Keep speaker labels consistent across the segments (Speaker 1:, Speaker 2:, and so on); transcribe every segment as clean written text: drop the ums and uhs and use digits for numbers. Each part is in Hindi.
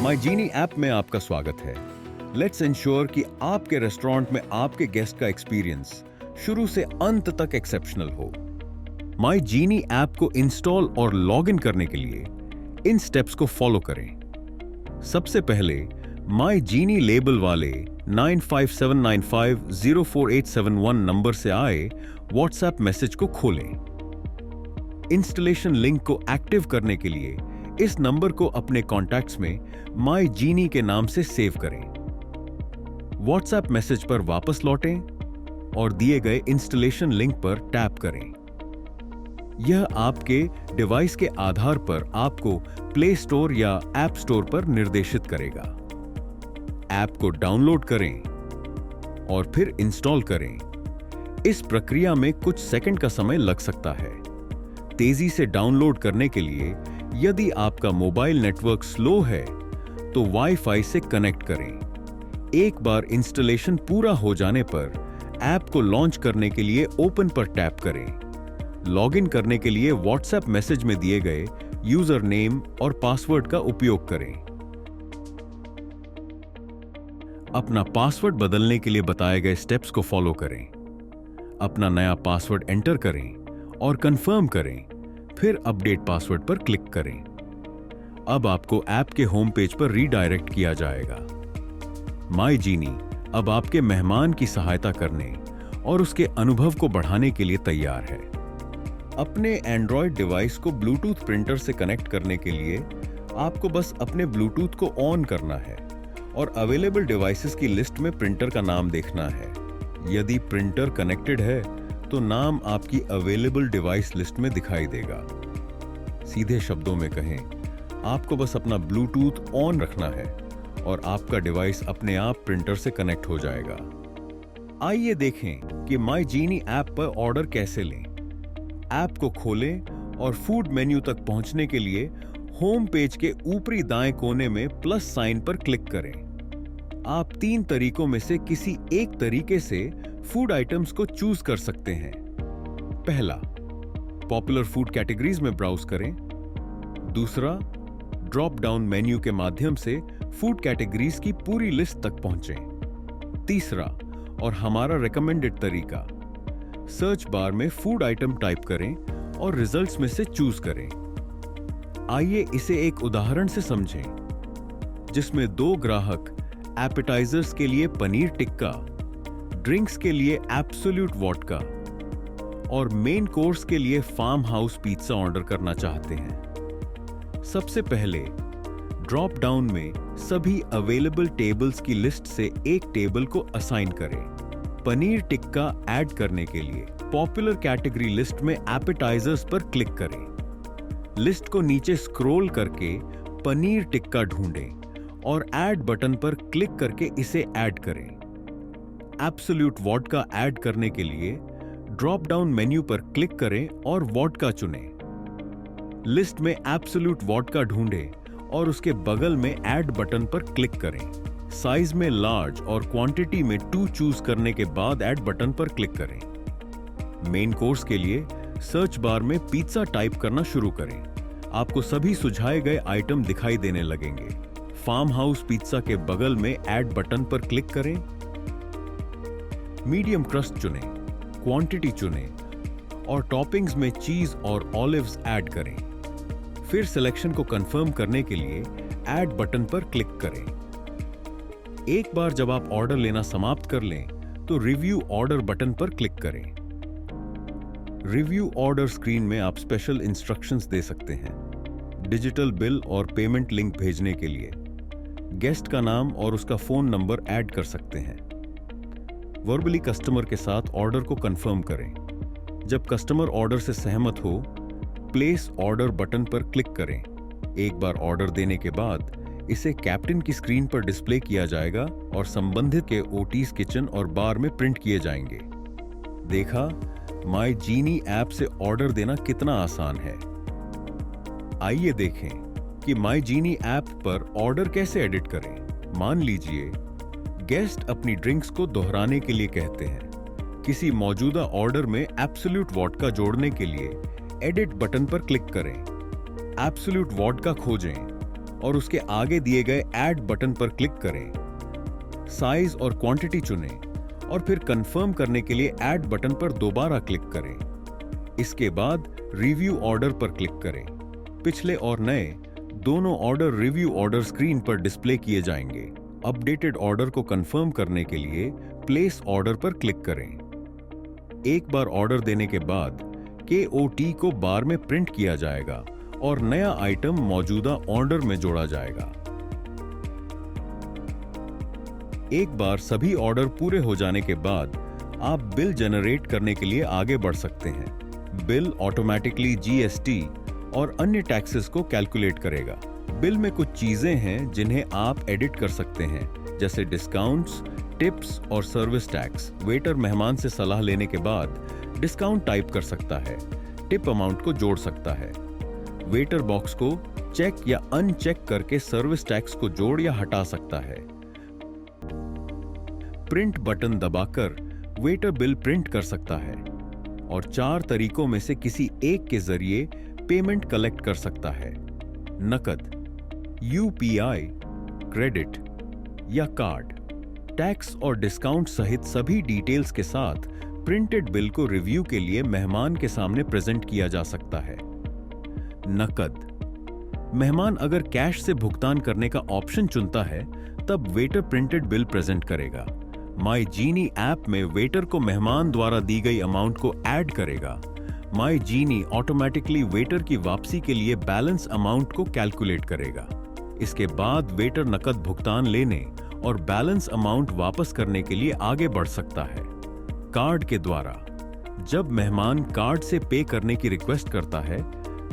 Speaker 1: माई जीनी ऐप में आपका स्वागत है। लेट्स इंश्योर कि आपके रेस्टोरेंट में आपके गेस्ट का एक्सपीरियंस शुरू से अंत तक एक्सेप्शनल हो। माई जीनी ऐप को इंस्टॉल और लॉग इन करने के लिए इन स्टेप्स को फॉलो करें। सबसे पहले माई जीनी लेबल वाले 9579504871 नंबर से आए व्हाट्सएप मैसेज को खोलें। इंस्टॉलेशन लिंक को एक्टिव करने के लिए इस नंबर को अपने कॉन्टैक्ट्स में माई जीनी के नाम से सेव करें। व्हाट्सएप मैसेज पर वापस लौटें और दिए गए इंस्टॉलेशन लिंक पर टैप करें। यह आपके डिवाइस के आधार पर आपको प्ले स्टोर या ऐप स्टोर पर निर्देशित करेगा। ऐप को डाउनलोड करें और फिर इंस्टॉल करें। इस प्रक्रिया में कुछ सेकंड का समय लग सकता है। तेजी से डाउनलोड करने के लिए यदि आपका मोबाइल नेटवर्क स्लो है तो वाईफाई से कनेक्ट करें। एक बार इंस्टॉलेशन पूरा हो जाने पर ऐप को लॉन्च करने के लिए ओपन पर टैप करें। लॉगिन करने के लिए व्हाट्सएप मैसेज में दिए गए यूजर नेम और पासवर्ड का उपयोग करें। अपना पासवर्ड बदलने के लिए बताए गए स्टेप्स को फॉलो करें। अपना नया पासवर्ड एंटर करें और कंफर्म करें, फिर अपडेट पासवर्ड पर क्लिक करें। अब आपको ऐप के होम पेज पर रीडायरेक्ट किया जाएगा। माई जीनी अब आपके मेहमान की सहायता करने और उसके अनुभव को बढ़ाने के लिए तैयार है। अपने एंड्रॉयड डिवाइस को ब्लूटूथ प्रिंटर से कनेक्ट करने के लिए आपको बस अपने ब्लूटूथ को ऑन करना है और अवेलेबल डिवाइसेस की लिस्ट में प्रिंटर का नाम देखना है। यदि प्रिंटर कनेक्टेड है तो नाम आपकी अवेलेबल डिवाइस लिस्ट में दिखाई देगा। सीधे शब्दों में कहें, आपको बस अपना ब्लूटूथ ऑन रखना है और आपका डिवाइस अपने आप प्रिंटर से कनेक्ट हो जाएगा। आइए देखें कि माई जीनी ऐप पर ऑर्डर कैसे लें। ऐप को खोलें और फूड मेन्यू तक पहुंचने के लिए होम पेज के ऊपरी दाएं कोने में प्लस साइन पर क्लिक करें। आप 3 तरीकों में से किसी एक तरीके से फूड आइटम्स को चूज कर सकते हैं। पहला, पॉपुलर फूड कैटेगरीज में ब्राउज करें। दूसरा, ड्रॉप डाउन मेन्यू के माध्यम से फूड कैटेगरीज की पूरी लिस्ट तक पहुंचें। तीसरा और हमारा रिकमेंडेड तरीका, सर्च बार में फूड आइटम टाइप करें और रिजल्ट्स में से चूज करें। आइए इसे एक उदाहरण से समझें, जिसमें 2 ग्राहक एपेटाइजर्स के लिए पनीर टिक्का, ड्रिंक्स के लिए एब्सोल्यूट वोडका और मेन कोर्स के लिए फार्म हाउस पिज्जा ऑर्डर करना चाहते हैं। सबसे पहले ड्रॉप डाउन में सभी अवेलेबल टेबल्स की लिस्ट से एक टेबल को असाइन करें। पनीर टिक्का ऐड करने के लिए पॉपुलर कैटेगरी लिस्ट में एपेटाइजर्स पर क्लिक करें। लिस्ट को नीचे स्क्रॉल करके पनीर टिक्का ढूंढें और ऐड बटन पर क्लिक करके इसे ऐड करें। एब्सोल्यूट वोडका ऐड करने के लिए ड्रॉप डाउन मेन्यू पर क्लिक करें और वोडका चुनें। लिस्ट में एब्सोल्यूट वोडका ढूंढें और उसके बगल में ऐड बटन पर क्लिक करें। साइज में लार्ज और क्वांटिटी में 2 चूज करने के बाद ऐड बटन पर क्लिक करें। मेन कोर्स के लिए सर्च बार में पिज्जा टाइप करना शुरू करें। आपको सभी सुझाए गए आइटम दिखाई देने लगेंगे। फार्म हाउस पिज्जा के बगल में ऐड बटन पर क्लिक करें। मीडियम क्रस्ट चुनें, क्वांटिटी चुनें और टॉपिंग्स में चीज और ऑलिव्स ऐड करें। फिर सिलेक्शन को कंफर्म करने के लिए ऐड बटन पर क्लिक करें। एक बार जब आप ऑर्डर लेना समाप्त कर लें तो रिव्यू ऑर्डर बटन पर क्लिक करें। रिव्यू ऑर्डर स्क्रीन में आप स्पेशल इंस्ट्रक्शंस दे सकते हैं। डिजिटल बिल और पेमेंट लिंक भेजने के लिए गेस्ट का नाम और उसका फोन नंबर ऐड कर सकते हैं। वर्बली कस्टमर के साथ ऑर्डर को कंफर्म करें। जब कस्टमर ऑर्डर से सहमत हो, प्लेस ऑर्डर बटन पर क्लिक करें। एक बार ऑर्डर देने के बाद इसे कैप्टन की स्क्रीन पर डिस्प्ले किया जाएगा और संबंधित के ओटीज किचन और बार में प्रिंट किए जाएंगे। देखा, माई जीनी ऐप से ऑर्डर देना कितना आसान है। आइए देखें कि माई जीनी ऐप पर ऑर्डर कैसे एडिट करें। मान लीजिए गेस्ट अपनी ड्रिंक्स को दोहराने के लिए कहते हैं। किसी मौजूदा ऑर्डर में एब्सोल्यूट वोडका जोड़ने के लिए एडिट बटन पर क्लिक करें। एब्सोल्यूट वोडका खोजें और उसके आगे दिए गए ऐड बटन पर क्लिक करें। साइज और क्वांटिटी चुनें और फिर कंफर्म करने के लिए ऐड बटन पर दोबारा क्लिक करें। इसके बाद रिव्यू ऑर्डर पर क्लिक करें। पिछले और नए दोनों ऑर्डर रिव्यू ऑर्डर स्क्रीन पर डिस्प्ले किए जाएंगे। अपडेटेड ऑर्डर को कंफर्म करने के लिए प्लेस ऑर्डर पर क्लिक करें। एक बार ऑर्डर देने के बाद KOT को बार में प्रिंट किया जाएगा और नया आइटम मौजूदा ऑर्डर में जोड़ा जाएगा। एक बार सभी ऑर्डर पूरे हो जाने के बाद आप बिल जनरेट करने के लिए आगे बढ़ सकते हैं। बिल ऑटोमेटिकली GST और अन्य टैक्सेस को कैलकुलेट करेगा। बिल में कुछ चीजें हैं जिन्हें आप एडिट कर सकते हैं, जैसे डिस्काउंट्स, टिप्स और सर्विस टैक्स। वेटर मेहमान से सलाह लेने के बाद डिस्काउंट टाइप कर सकता है, टिप अमाउंट को जोड़ सकता है। वेटर बॉक्स को चेक या अनचेक करके सर्विस टैक्स को जोड़ या हटा सकता है। प्रिंट बटन दबाकर वेटर बिल प्रिंट कर सकता है और 4 तरीकों में से किसी एक के जरिए पेमेंट कलेक्ट कर सकता है: नकद, UPI, क्रेडिट या कार्ड। टैक्स और डिस्काउंट सहित सभी डिटेल्स के साथ प्रिंटेड बिल को रिव्यू के लिए मेहमान के सामने प्रेजेंट किया जा सकता है। नकद: मेहमान अगर कैश से भुगतान करने का ऑप्शन चुनता है तब वेटर प्रिंटेड बिल प्रेजेंट करेगा। माई जीनी ऐप में वेटर को मेहमान द्वारा दी गई अमाउंट को ऐड करेगा। माई जीनी ऑटोमेटिकली वेटर की वापसी के लिए बैलेंस अमाउंट को कैलकुलेट करेगा। इसके बाद वेटर नकद भुगतान लेने और बैलेंस अमाउंट वापस करने के लिए आगे बढ़ सकता है। कार्ड के द्वारा जब मेहमान कार्ड से पे करने की रिक्वेस्ट करता है,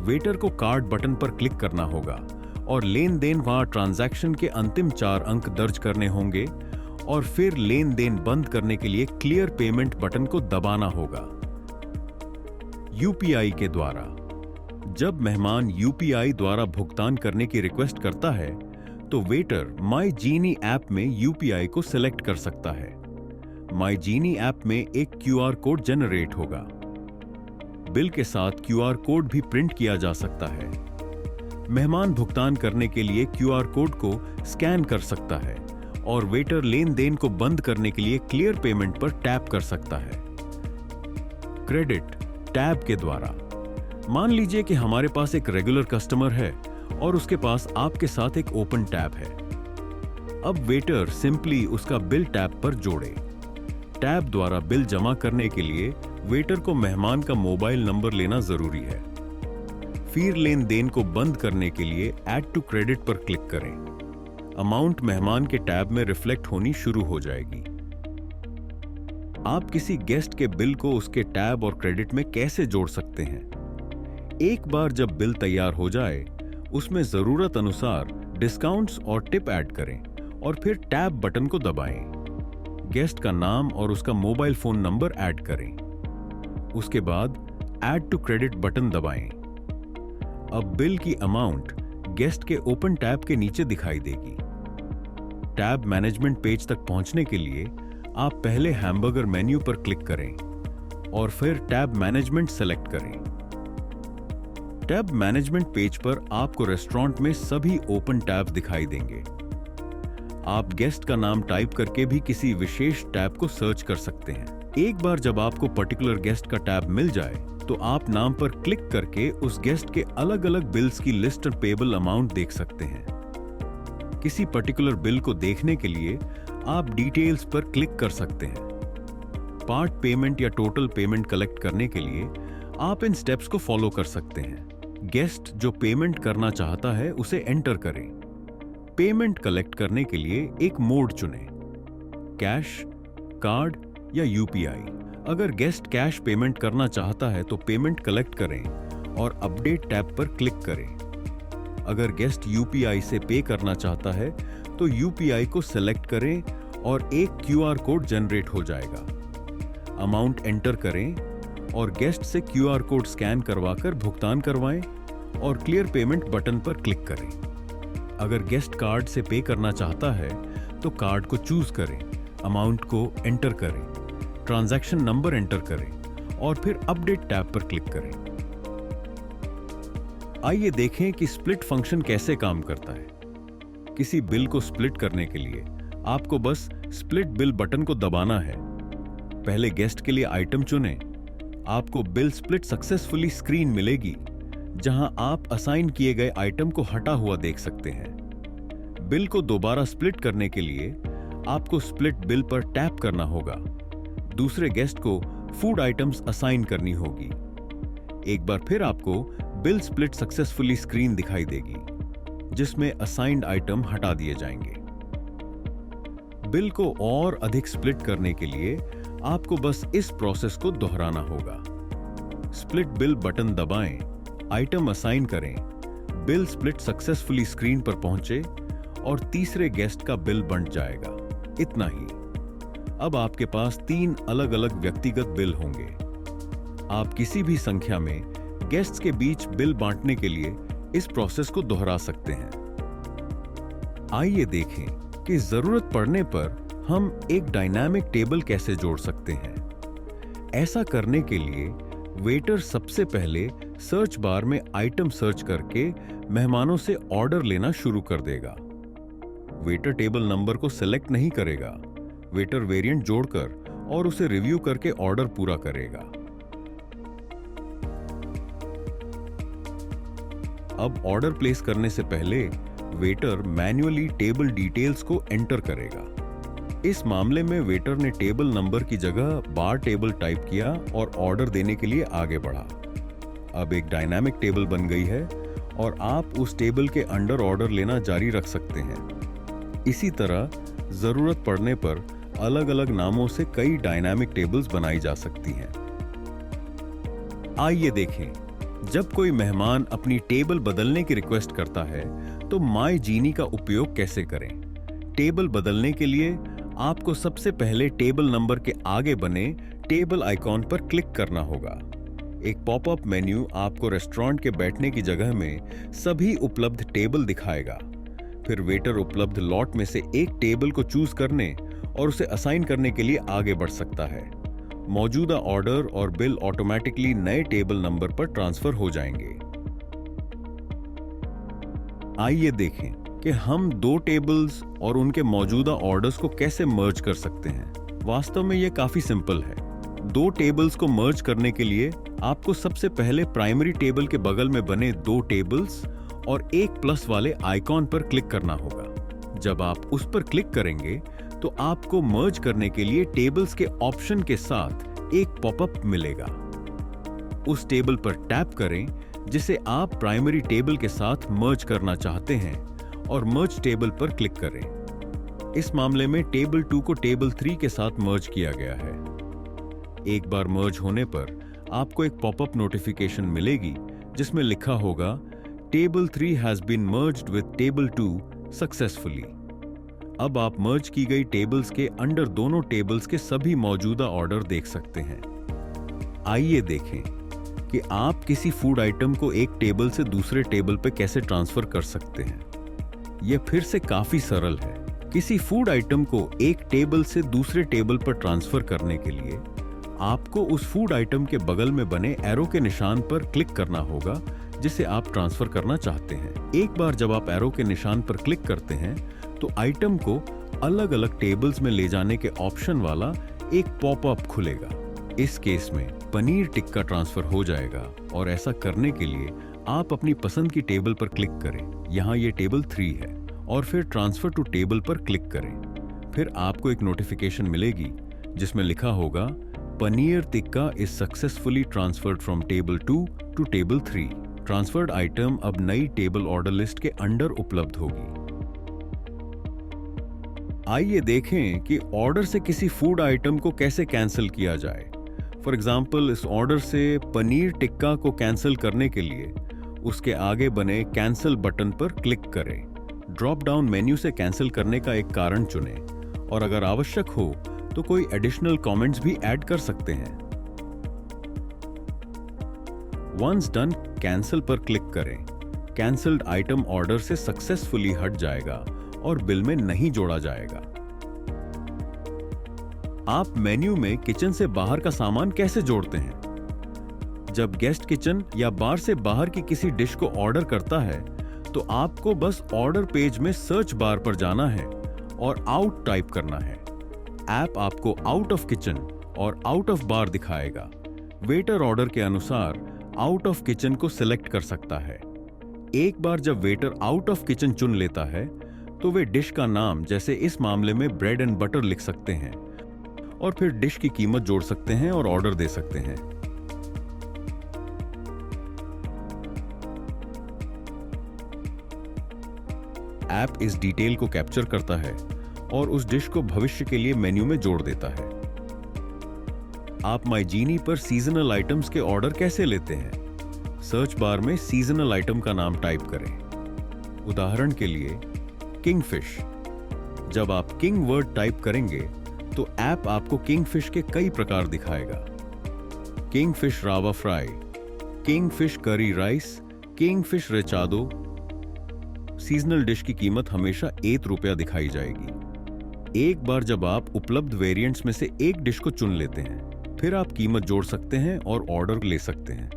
Speaker 1: वेटर को कार्ड बटन पर क्लिक करना होगा और लेन देन वहां ट्रांजैक्शन के अंतिम 4 अंक दर्ज करने होंगे और फिर लेन देन बंद करने के लिए क्लियर पेमेंट बटन को दबाना होगा। UPI के द्वारा जब मेहमान UPI द्वारा भुगतान करने की रिक्वेस्ट करता है तो वेटर माई जीनी ऐप में UPI को सिलेक्ट कर सकता है। माई जीनी ऐप में एक QR कोड जनरेट होगा। बिल के साथ QR कोड भी प्रिंट किया जा सकता है। मेहमान भुगतान करने के लिए QR कोड को स्कैन कर सकता है और वेटर लेन देन को बंद करने के लिए क्लियर पेमेंट पर टैप कर सकता है। क्रेडिट टैब के द्वारा मान लीजिए कि हमारे पास एक रेगुलर कस्टमर है और उसके पास आपके साथ एक ओपन टैब है। अब वेटर सिंपली उसका बिल टैब पर जोड़े। टैब द्वारा बिल जमा करने के लिए वेटर को मेहमान का मोबाइल नंबर लेना जरूरी है। फिर लेन देन को बंद करने के लिए ऐड टू क्रेडिट पर क्लिक करें। अमाउंट मेहमान के टैब में रिफ्लेक्ट होनी शुरू हो जाएगी। आप किसी गेस्ट के बिल को उसके टैब और क्रेडिट में कैसे जोड़ सकते हैं? एक बार जब बिल तैयार हो जाए, उसमें जरूरत अनुसार डिस्काउंट्स और टिप ऐड करें और फिर टैब बटन को दबाएं। गेस्ट का नाम और उसका मोबाइल फोन नंबर ऐड करें। उसके बाद ऐड टू क्रेडिट बटन दबाएं। अब बिल की अमाउंट गेस्ट के ओपन टैब के नीचे दिखाई देगी। टैब मैनेजमेंट पेज तक पहुंचने के लिए आप पहले हैमबर्गर मेन्यू पर क्लिक करें और फिर टैब मैनेजमेंट सेलेक्ट करें। टैब मैनेजमेंट पेज पर आपको रेस्टोरेंट में सभी ओपन टैब दिखाई देंगे। आप गेस्ट का नाम टाइप करके भी किसी विशेष टैब को सर्च कर सकते हैं। एक बार जब आपको पर्टिकुलर गेस्ट का टैब मिल जाए तो आप नाम पर क्लिक करके उस गेस्ट के अलग अलग बिल्स की लिस्ट और पेबल अमाउंट देख सकते हैं। किसी पर्टिकुलर बिल को देखने के लिए आप डिटेल्स पर क्लिक कर सकते हैं। पार्ट पेमेंट या टोटल पेमेंट कलेक्ट करने के लिए आप इन स्टेप्स को फॉलो कर सकते हैं। गेस्ट जो पेमेंट करना चाहता है उसे एंटर करें। पेमेंट कलेक्ट करने के लिए एक मोड चुनें, कैश, कार्ड या UPI। अगर गेस्ट कैश पेमेंट करना चाहता है तो पेमेंट कलेक्ट करें और अपडेट टैब पर क्लिक करें। अगर गेस्ट UPI से पे करना चाहता है तो UPI को सेलेक्ट करें और एक QR कोड जनरेट हो जाएगा। अमाउंट एंटर करें और गेस्ट से QR कोड स्कैन करवाकर भुगतान करवाएं और क्लियर पेमेंट बटन पर क्लिक करें। अगर गेस्ट कार्ड से पे करना चाहता है तो कार्ड को चूज करें, अमाउंट को एंटर करें, ट्रांजैक्शन नंबर एंटर करें और फिर अपडेट टैब पर क्लिक करें। आइए देखें कि स्प्लिट फंक्शन कैसे काम करता है। किसी बिल को स्प्लिट करने के लिए आपको बस स्प्लिट बिल बटन को दबाना है। पहले गेस्ट के लिए आइटम चुनें। आपको बिल स्प्लिट सक्सेसफुली स्क्रीन मिलेगी, जहां आप असाइन किए गए आइटम को हटा हुआ देख सकते हैं। बिल को दोबारा स्प्लिट करने के लिए आपको स्प्लिट बिल पर टैप करना होगा। दूसरे गेस्ट को फूड आइटम्स असाइन करनी होगी। एक बार फिर आपको बिल स्प्लिट सक्सेसफुली स्क्रीन दिखाई देगी, जिसमें असाइंड आइटम हटा दिए जाएंगे। बिल को और अधिक स्प्लिट करने के लिए आपको बस इस प्रोसेस को दोहराना होगा। स्प्लिट बिल बटन दबाएं, आइटम असाइन करें, बिल स्प्लिट सक्सेसफुली स्क्रीन पर पहुंचे और तीसरे गेस्ट का बिल बंट जाएगा। इतना ही। अब आपके पास 3 अलग अलग व्यक्तिगत बिल होंगे। आप किसी भी संख्या में गेस्ट्स के बीच बिल बांटने के लिए इस प्रोसेस को दोहरा सकते हैं। आइए देखें कि जरूरत पड़ने पर हम एक डायनामिक टेबल कैसे जोड़ सकते हैं। ऐसा करने के लिए वेटर सबसे पहले सर्च बार में आइटम सर्च करके मेहमानों से ऑर्डर लेना शुरू कर देगा। वेटर टेबल नंबर को सेलेक्ट नहीं करेगा। वेटर वेरिएंट जोड़कर और उसे रिव्यू करके ऑर्डर पूरा करेगा। अब ऑर्डर प्लेस करने से पहले वेटर मैन्युअली टेबल डिटेल्स को एंटर करेगा। इस मामले में वेटर ने टेबल नंबर की जगह बार टेबल टाइप किया और ऑर्डर देने के लिए आगे बढ़ा। अब एक डायनामिक टेबल बन गई है और आप उस टेबल के अंडर ऑर्डर लेना जारी रख सकते हैं। इसी तरह जरूरत पड़ने पर अलग अलग नामों से कई डायनामिक टेबल्स बनाई जा सकती हैं। आइए देखें, जब कोई मेहमान अपनी टेबल बदलने की रिक्वेस्ट करता है तो माय जीनी का उपयोग कैसे करें। टेबल बदलने के लिए आपको सबसे पहले टेबल नंबर के आगे बने टेबल आइकॉन पर क्लिक करना होगा। एक पॉपअप मेन्यू आपको रेस्टोरेंट के बैठने की जगह में सभी उपलब्ध टेबल दिखाएगा। फिर वेटर उपलब्ध लॉट में से एक टेबल को चूज करने और उसे असाइन करने के लिए आगे बढ़ सकता है। मौजूदा ऑर्डर और बिल ऑटोमेटिकली नए टेबल नंबर पर ट्रांसफर हो जाएंगे। आइए देखें कि हम 2 टेबल्स और उनके मौजूदा ऑर्डर्स को कैसे मर्ज कर सकते हैं। वास्तव में यह काफी सिंपल है। 2 टेबल्स को मर्ज करने के लिए आपको सबसे पहले प्राइमरी टेबल के बगल में बने 2 टेबल्स और एक प्लस वाले आइकॉन पर क्लिक करना होगा। जब आप उस पर क्लिक करेंगे तो आपको मर्ज करने के लिए टेबल्स के ऑप्शन के साथ एक पॉपअप मिलेगा। उस टेबल पर टैप करें जिसे आप प्राइमरी टेबल के साथ मर्ज करना चाहते हैं और मर्ज टेबल पर क्लिक करें। इस मामले में टेबल 2 को टेबल 3 के साथ मर्ज किया गया है। एक बार मर्ज होने पर आपको एक पॉपअप नोटिफिकेशन मिलेगी जिसमें लिखा होगा table 3 has been merged with table 2 successfully. अब आप मर्ज की गई टेबल्स के अंडर दोनों टेबल्स के सभी मौजूदा ऑर्डर देख सकते हैं। आइए देखें कि आप किसी फूड आइटम को एक टेबल से दूसरे टेबल पर कैसे ट्रांसफर कर सकते हैं। यह फिर से काफी सरल है। किसी फूड आइटम को एक टेबल से दूसरे टेबल पर ट्रांसफर करने के लिए आपको उस फूड आइटम के बगल में बने एरो के निशान पर क्लिक करना होगा जिसे आप ट्रांसफर करना चाहते हैं। एक बार जब आप एरो के निशान पर क्लिक करते हैं तो आइटम को अलग अलग टेबल्स में ले जाने के ऑप्शन वाला एक पॉपअप खुलेगा। इस केस में पनीर टिक्का ट्रांसफर हो जाएगा और ऐसा करने के लिए आप अपनी पसंद की टेबल पर क्लिक करें। यहाँ ये टेबल 3 है और फिर ट्रांसफर टू टेबल पर क्लिक करें। फिर आपको एक नोटिफिकेशन मिलेगी जिसमें लिखा होगा paneer tikka is successfully transferred from table 2 to table 3। Transferred item अब नई टेबल ऑर्डर लिस्ट के अंडर उपलब्ध होगी। आइए देखें कि ऑर्डर से किसी फूड आइटम को कैसे कैंसिल किया जाए। फॉर एग्जाम्पल, इस ऑर्डर से पनीर टिक्का को कैंसिल करने के लिए उसके आगे बने कैंसिल बटन पर क्लिक करें। ड्रॉप डाउन मेन्यू से कैंसिल करने का एक कारण चुनें और अगर आवश्यक हो तो कोई एडिशनल कमेंट्स भी ऐड कर सकते हैं। वंस डन, कैंसिल पर क्लिक करें। कैंसिल्ड आइटम ऑर्डर से सक्सेसफुली हट जाएगा और बिल में नहीं जोड़ा जाएगा। आप मेन्यू में किचन से बाहर का सामान कैसे जोड़ते हैं? जब गेस्ट किचन या बार से बाहर की किसी डिश को ऑर्डर करता है तो आपको बस ऑर्डर पेज में सर्च बार पर जाना है और आउट टाइप करना है। ऐप आपको आउट ऑफ किचन और आउट ऑफ बार दिखाएगा। वेटर ऑर्डर के अनुसार आउट ऑफ किचन को सिलेक्ट कर सकता है। एक बार जब वेटर आउट ऑफ किचन चुन लेता है तो वे डिश का नाम, जैसे इस मामले में ब्रेड एंड बटर, लिख सकते हैं और फिर डिश की कीमत जोड़ सकते हैं और ऑर्डर दे सकते हैं। ऐप इस डिटेल को कैप्चर करता है और उस डिश को भविष्य के लिए मेन्यू में जोड़ देता है। आप माईजीनी पर सीजनल आइटम्स के ऑर्डर कैसे लेते हैं? सर्च बार में सीजनल आइटम का नाम टाइप करें। उदाहरण के लिए किंगफिश। जब आप किंग वर्ड टाइप करेंगे तो ऐप आपको किंगफिश के कई प्रकार दिखाएगा। Kingfish rava fry, kingfish curry rice, kingfish रेचादो। सीजनल डिश की कीमत हमेशा ₹1 दिखाई जाएगी। एक बार जब आप उपलब्ध वेरिएंट्स में से एक डिश को चुन लेते हैं, फिर आप कीमत जोड़ सकते हैं और ऑर्डर ले सकते हैं।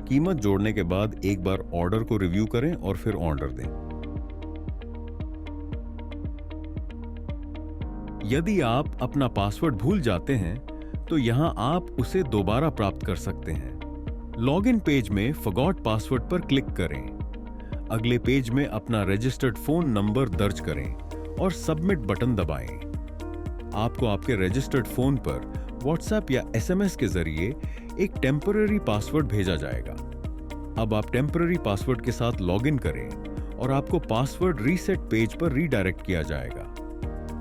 Speaker 1: कीमत जोड़ने के बाद एक बार ऑर्डर को रिव्यू करें और फिर ऑर्डर दें। यदि आप अपना पासवर्ड भूल जाते हैं तो यहां आप उसे दोबारा प्राप्त कर सकते हैं। लॉगिन पेज में फॉरगॉट पासवर्ड पर क्लिक करें। अगले पेज में अपना रजिस्टर्ड फोन नंबर दर्ज करें और सबमिट बटन दबाएं। आपको आपके रजिस्टर्ड फोन पर व्हाट्सएप या एसएमएस के जरिए एक टेम्पररी पासवर्ड भेजा जाएगा। अब आप टेम्पररी पासवर्ड के साथ लॉगिन करें और आपको पासवर्ड रीसेट पेज पर रीडायरेक्ट किया जाएगा।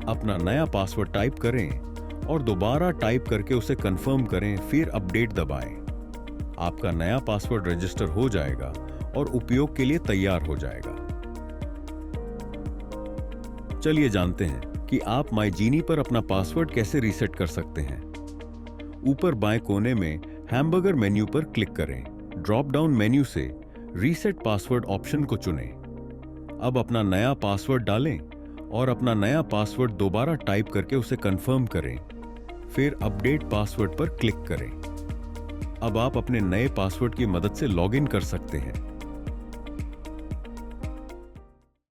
Speaker 1: अपना नया पासवर्ड टाइप करें और दोबारा टाइप करके उसे कंफर्म करें, फिर अपडेट दबाएं। आपका नया पासवर्ड रजिस्टर हो जाएगा और उपयोग के लिए तैयार हो जाएगा। चलिए जानते हैं कि आप माईजीनी पर अपना पासवर्ड कैसे रीसेट कर सकते हैं। ऊपर बाएं कोने में हैमबर्गर मेन्यू पर क्लिक करें। ड्रॉप डाउन मेन्यू से रीसेट पासवर्ड ऑप्शन को चुनें। अब अपना नया पासवर्ड डालें और अपना नया पासवर्ड दोबारा टाइप करके उसे कंफर्म करें, फिर अपडेट पासवर्ड पर क्लिक करें। अब आप अपने नए पासवर्ड की मदद से लॉगिन कर सकते हैं।